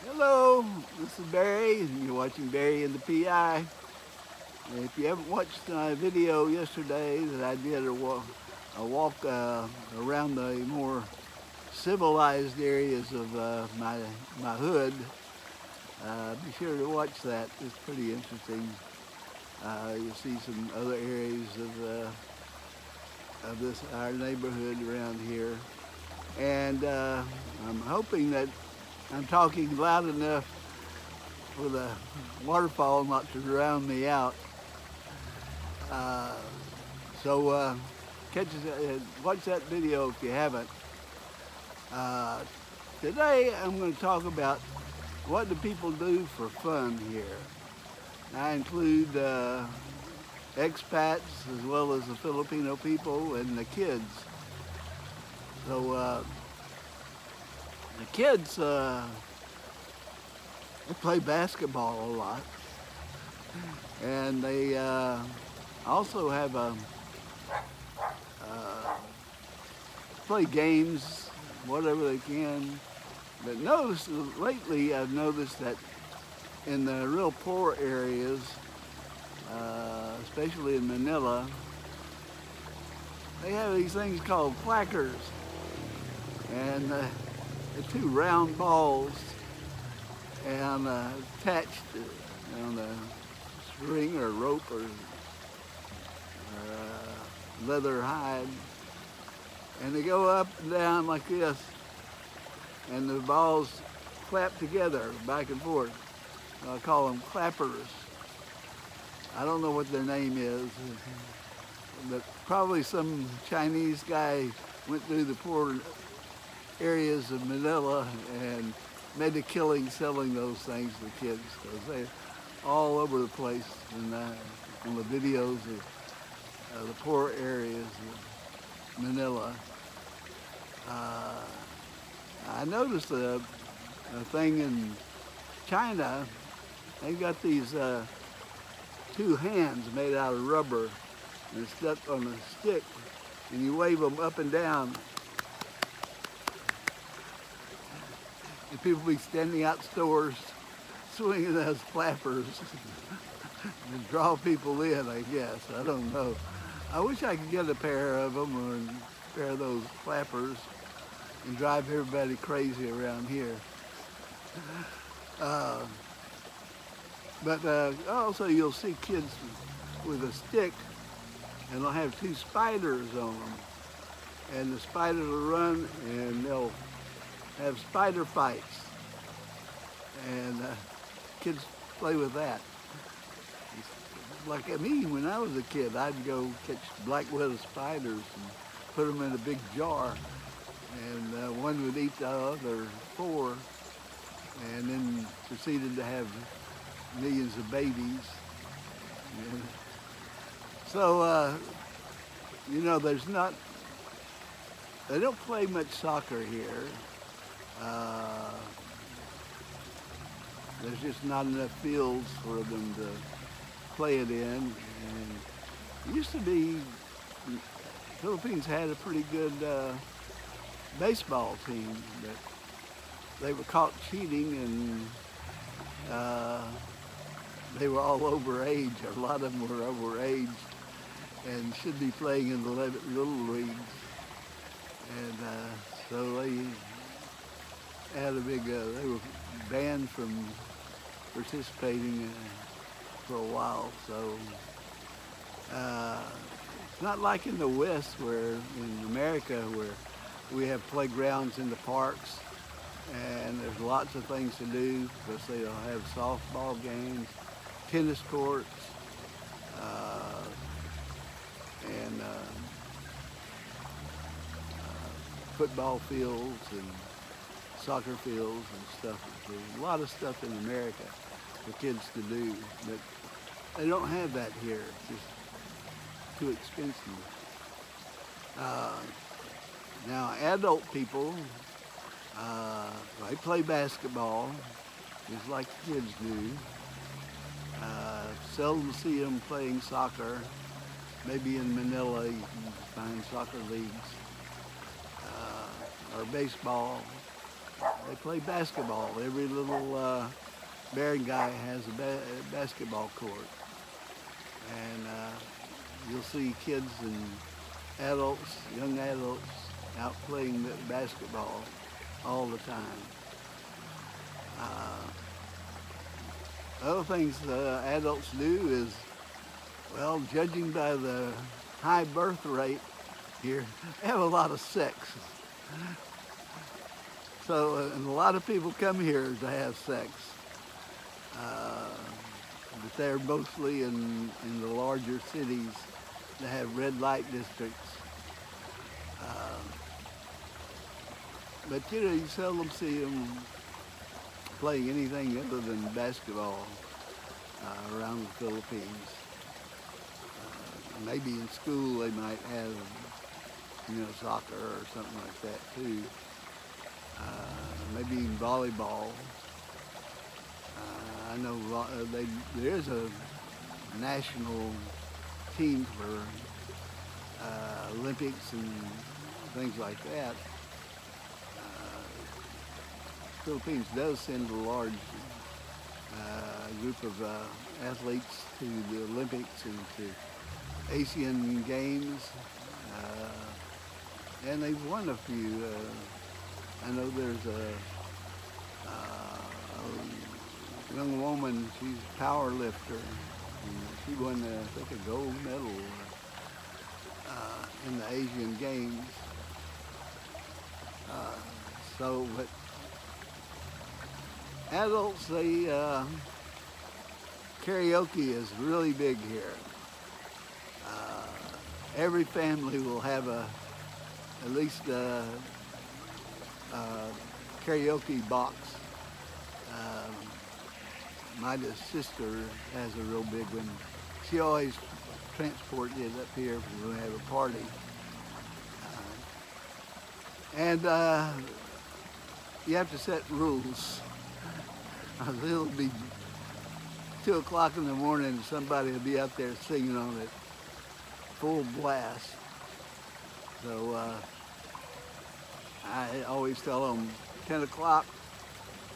Hello, this is Barry, and you're watching Barry and the PI. And if you haven't watched my video yesterday that I did a walk around the more civilized areas of my hood, be sure to watch that. It's pretty interesting. You'll see some other areas of this our neighborhood around here, and I'm hoping that I'm talking loud enough for the waterfall not to drown me out. Uh, so watch that video if you haven't. Uh, Today I'm going to talk about what do people do for fun here. I include expats as well as the Filipino people and the kids. So the kids they play basketball a lot, and they also have play games, whatever they can. But lately I've noticed that in the real poor areas, especially in Manila, they have these things called clackers, and they're two round balls and attached on a string or rope or leather hide, and they go up and down like this, and the balls clap together back and forth. I call them clappers. I don't know what their name is, but probably some Chinese guy went through the poor areas of Manila and made a killing selling those things to kids, because they're all over the place in the videos of the poor areas of Manila. I noticed a thing in China. They got these two hands made out of rubber and stuck on a stick, and you wave them up and down. And people be standing out stores swinging those flappers and draw people in, I guess. I don't know. I wish I could get a pair of them or a pair of those flappers and drive everybody crazy around here. But also you'll see kids with a stick, and they'll have two spiders on them. And the spiders will run and they'll have spider fights. And kids play with that. Like me, when I was a kid, I'd go catch black-widow spiders and put them in a big jar. And one would eat the other four, and then proceeded to have millions of babies. And so, they don't play much soccer here. There's just not enough fields for them to play it in. And it used to be, the Philippines had a pretty good baseball team, but they were caught cheating, and they were all over age. A lot of them were over age and should be playing in the little leagues. And so they had a big, they were banned from participating for a while. So it's not like in the West, where in America, where we have playgrounds in the parks, and there's lots of things to do, because they'll have softball games, tennis courts, and football fields and soccer fields and stuff. There's a lot of stuff in America for kids to do, but they don't have that here. It's just too expensive. Now, adult people, they play basketball just like the kids do. Seldom see them playing soccer. Maybe in Manila you can find soccer leagues, or baseball. They play basketball. Every little barangay has a basketball court. And you'll see kids and adults, young adults, out playing basketball all the time. Other things adults do is, well, judging by the high birth rate here, they have a lot of sex. So, and a lot of people come here to have sex. But they're mostly in the larger cities that have red light districts. But you know, you seldom see them playing anything other than basketball around the Philippines. Maybe in school they might have, you know, soccer or something like that too. Maybe in volleyball. I know there is a national team for Olympics and things like that. Philippines does send a large group of athletes to the Olympics and to Asian Games, and they've won a few. I know there's a young woman, she's a power lifter, and she won, I think, a gold medal in the Asian Games. But adults, karaoke is really big here. Every family will have at least a karaoke box. My sister has a real big one. She always transports it up here when we have a party. And you have to set rules. It'll be 2 o'clock in the morning and somebody will be out there singing on it full blast. So I always tell them 10 o'clock,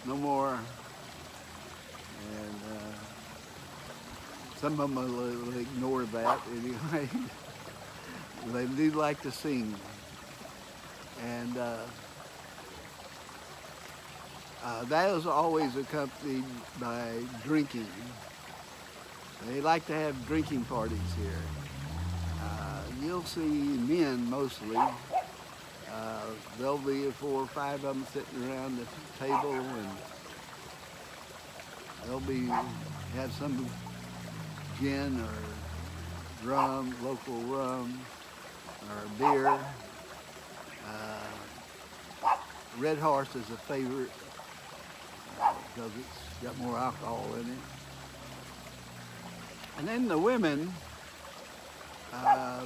no more. And some of them will ignore that anyway. They do like to sing. And that is always accompanied by drinking. They like to have drinking parties here. You'll see men mostly. There'll be 4 or 5 of them sitting around the table, and they'll have some gin or rum, local rum, or beer. Red Horse is a favorite because it's got more alcohol in it. And then the women,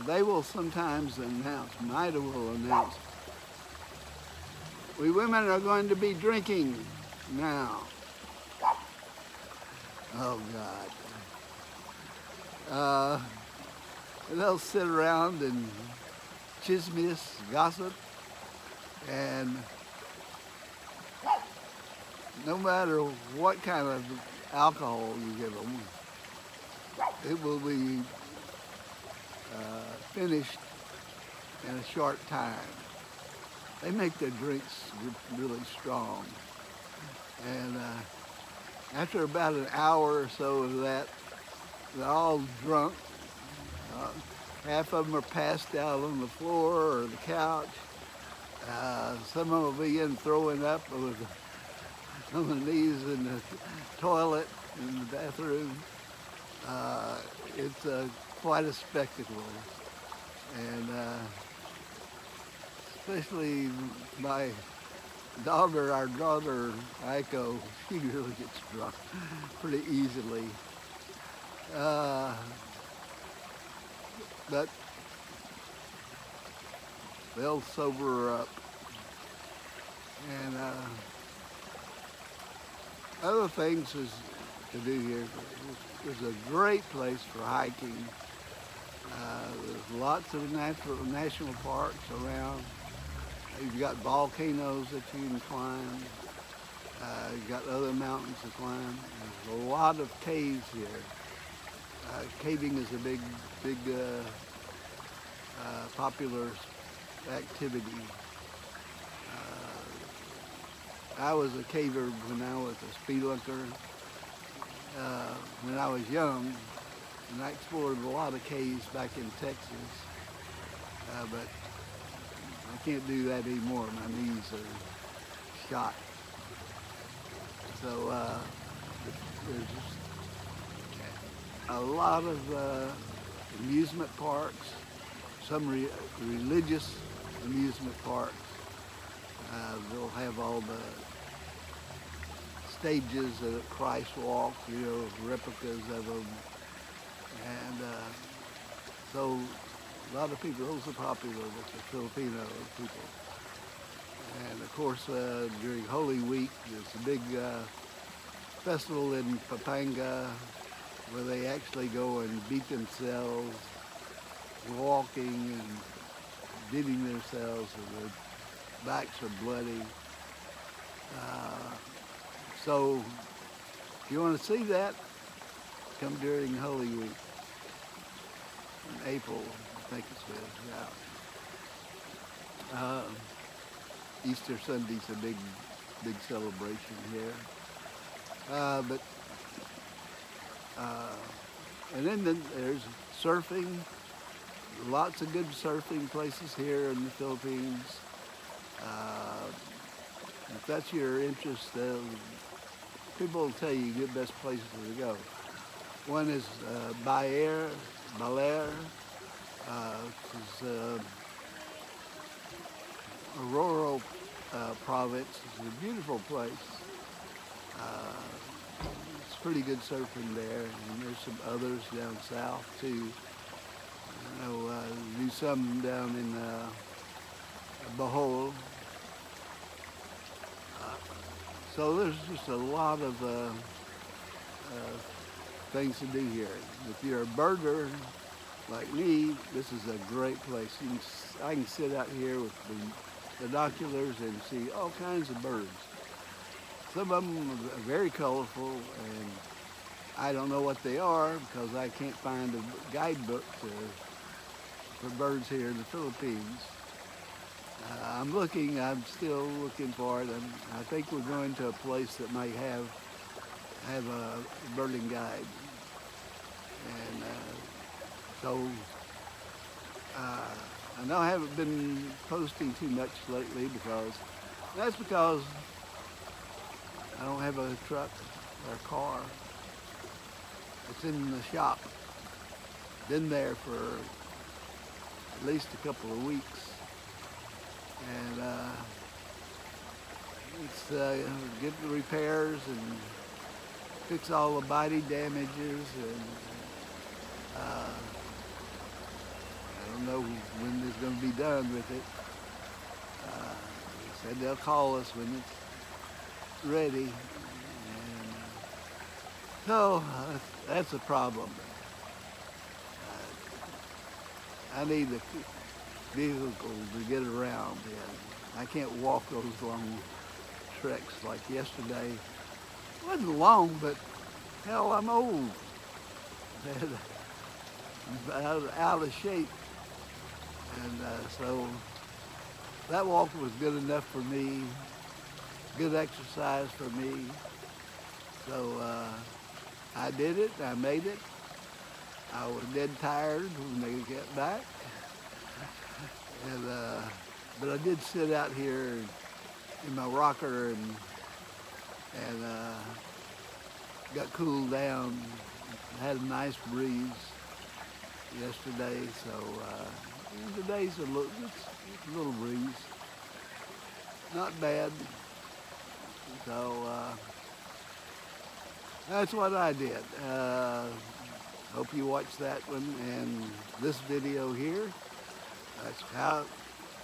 they will sometimes announce, Maida will announce, we women are going to be drinking now. Oh God. They'll sit around and chismis, gossip, and no matter what kind of alcohol you give them, it will be finished in a short time. They make their drinks really strong. And after about an hour or so of that, they're all drunk. Half of them are passed out on the floor or the couch. Some of them begin throwing up on the knees in the toilet, in the bathroom. It's quite a spectacle. And especially my daughter, our daughter, Aiko, she really gets drunk pretty easily. But they'll sober her up. And other things to do here. There's a great place for hiking. There's lots of national parks around. You've got volcanoes that you can climb. You've got other mountains to climb. There's a lot of caves here. Caving is a big popular activity. I was a caver when I was a spelunker. When I was young, and I explored a lot of caves back in Texas, but I can't do that anymore. My knees are shot. So there's just a lot of amusement parks, some religious amusement parks. They'll have all the stages that Christ walked, replicas of them. And so a lot of people, those are popular with the Filipino people. And of course, during Holy Week, there's a big festival in Pampanga where they actually go and beat themselves, walking and beating themselves, and their backs are bloody. So if you want to see that, come during Holy Week in April, I think it's yeah. Easter Sunday's a big celebration here. And then there's surfing. Lots of good surfing places here in the Philippines. If that's your interest, people will tell you the best places to go. One is Baler, which is Aurora province. It's a beautiful place. It's pretty good surfing there, and there's some others down south too. Do some down in Bohol. So there's just a lot of things to do here. If you're a birder like me, this is a great place. I can sit out here with the binoculars and see all kinds of birds. Some of them are very colorful, and I don't know what they are because I can't find a guidebook for birds here in the Philippines. I'm still looking for it, and I think we're going to a place that might have a birding guide. And so I know I haven't been posting too much lately because I don't have a truck or a car. It's in the shop. Been there for at least a couple of weeks. And it's get the repairs and fix all the body damages, and I don't know when it's going to be done with it. They said they'll call us when it's ready, and so that's a problem. I need a vehicle to get around, and I can't walk those long treks like yesterday. It wasn't long, but hell, I'm old. I'm out of shape, and so that walk was good enough for me, good exercise for me. So I did it, I made it. I was dead tired when they got back. And, but I did sit out here in my rocker and got cooled down. I had a nice breeze yesterday, so today's a little breeze. Not bad. So that's what I did. Hope you watched that one and this video here. That's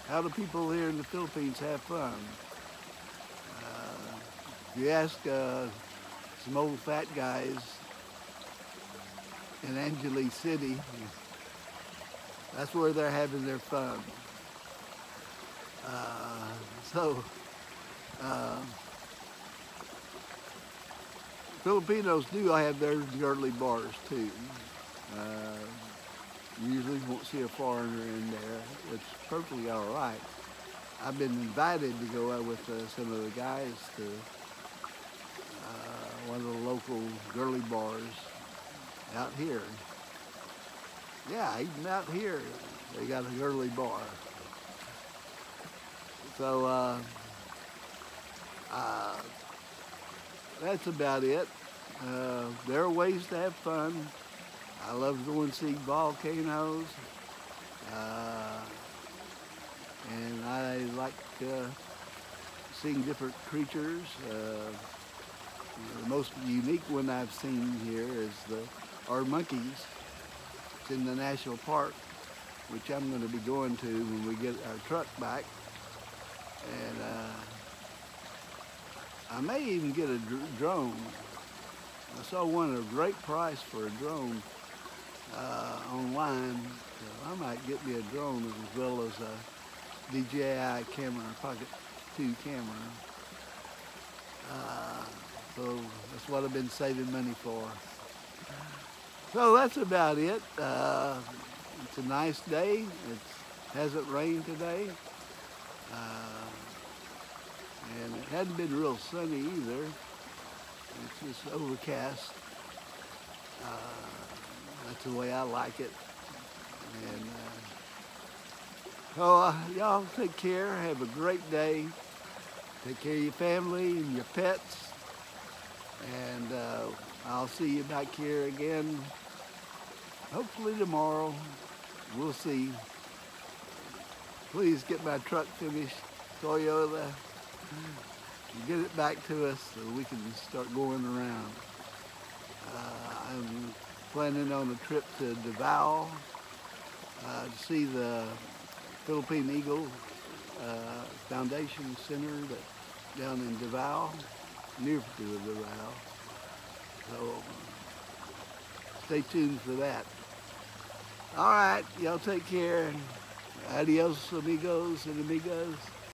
how do people here in the Philippines have fun. If you ask some old fat guys in Angeles City, that's where they're having their fun. Uh, so, uh, Filipinos do have their girdly bars too. Usually won't see a foreigner in there. It's perfectly all right. I've been invited to go out with some of the guys to one of the local girly bars out here. Yeah, even out here, they got a girly bar. So that's about it. There are ways to have fun. I love going to see volcanoes, and I like seeing different creatures. The most unique one I've seen here is our monkeys. It's in the national park, which I'm going to be going to when we get our truck back. And I may even get a drone. I saw one at a great price for a drone online. So I might get me a drone as well as a DJI camera, Pocket 2 camera. So that's what I've been saving money for. So that's about it. It's a nice day. It hasn't rained today. And it hadn't been real sunny either. It's just overcast. That's the way I like it. And so y'all take care. Have a great day. Take care of your family and your pets. And I'll see you back here again, hopefully tomorrow. We'll see. Please get my truck finished, Toyota, and get it back to us so we can start going around. I'm planning on a trip to Davao to see the Philippine Eagle Foundation Center down in Davao, near to Davao. So stay tuned for that. All right, y'all take care. Adios, amigos and amigas.